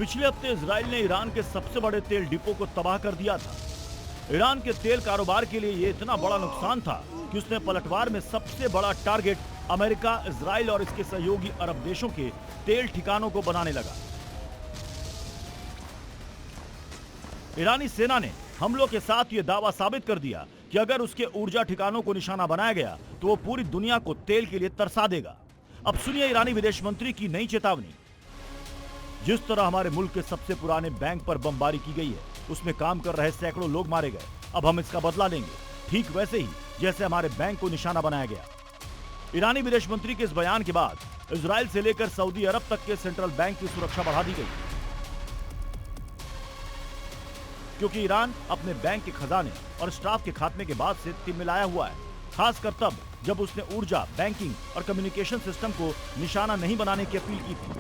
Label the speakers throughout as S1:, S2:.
S1: पिछले हफ्ते इजराइल ने ईरान के सबसे बड़े तेल डिपो को तबाह कर दिया था। ईरान के तेल कारोबार के लिए ये इतना बड़ा नुकसान था कि उसने पलटवार में सबसे बड़ा टारगेट अमेरिका, इजराइल और इसके सहयोगी अरब देशों के तेल ठिकानों को बनाने लगा। ईरानी सेना ने हमलों के साथ ये दावा साबित कर दिया कि अगर उसके ऊर्जा ठिकानों को निशाना बनाया गया तो वो पूरी दुनिया को तेल के लिए तरसा देगा। अब सुनिए ईरानी विदेश मंत्री की नई चेतावनी। जिस तरह हमारे मुल्क के सबसे पुराने बैंक पर बमबारी की गई है, उसमें काम कर रहे सैकड़ों लोग मारे गए। अब हम इसका बदला लेंगे, ठीक वैसे ही जैसे हमारे बैंक को निशाना बनाया गया। ईरानी विदेश मंत्री के इस बयान के बाद इजराइल से लेकर सऊदी अरब तक के सेंट्रल बैंक की सुरक्षा बढ़ा दी गई, क्योंकि ईरान अपने बैंक के खजाने और स्टाफ के खात्मे के बाद से तिलमिलाया हुआ है, खासकर तब जब उसने ऊर्जा, बैंकिंग और कम्युनिकेशन सिस्टम को निशाना नहीं बनाने की अपील की थी।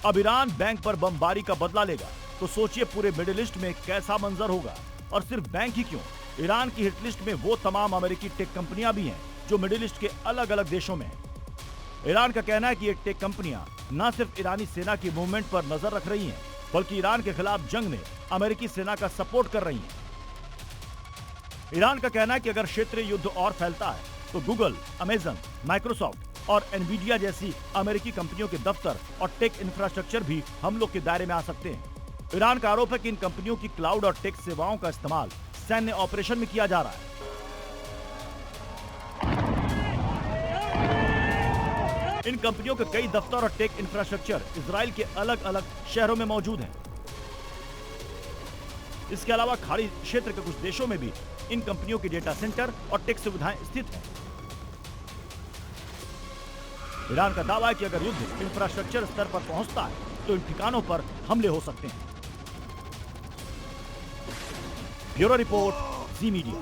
S1: अब ईरान बैंक पर बमबारी का बदला लेगा तो सोचिए पूरे मिडिल ईस्ट में कैसा मंजर होगा। और सिर्फ बैंक ही क्यों, ईरान की हिट लिस्ट में वो तमाम अमेरिकी टेक कंपनियां भी हैं जो मिडिल ईस्ट के अलग अलग देशों में हैं। ईरान का कहना है कि ये टेक कंपनियां न सिर्फ ईरानी सेना की मूवमेंट पर नजर रख रही हैं, बल्कि ईरान के खिलाफ जंग में अमेरिकी सेना का सपोर्ट कर रही हैं। ईरान का कहना है कि अगर क्षेत्रीय युद्ध और फैलता है तो गूगल, अमेजन, माइक्रोसॉफ्ट और एनवीडिया जैसी अमेरिकी कंपनियों के दफ्तर और टेक इंफ्रास्ट्रक्चर भी हम लोग के दायरे में आ सकते हैं। ईरान का आरोप है कि इन कंपनियों की क्लाउड और टेक सेवाओं का इस्तेमाल सैन्य ऑपरेशन में किया जा रहा है। इन कंपनियों के कई दफ्तर और टेक इंफ्रास्ट्रक्चर इजराइल के अलग अलग शहरों में मौजूद हैं। इसके अलावा खाड़ी क्षेत्र के कुछ देशों में भी इन कंपनियों के डेटा सेंटर और टेक सुविधाएं स्थित हैं। ईरान का दावा है कि अगर युद्ध इंफ्रास्ट्रक्चर स्तर पर पहुंचता है तो इन ठिकानों पर हमले हो सकते हैं। ब्यूरो रिपोर्ट, जी मीडिया।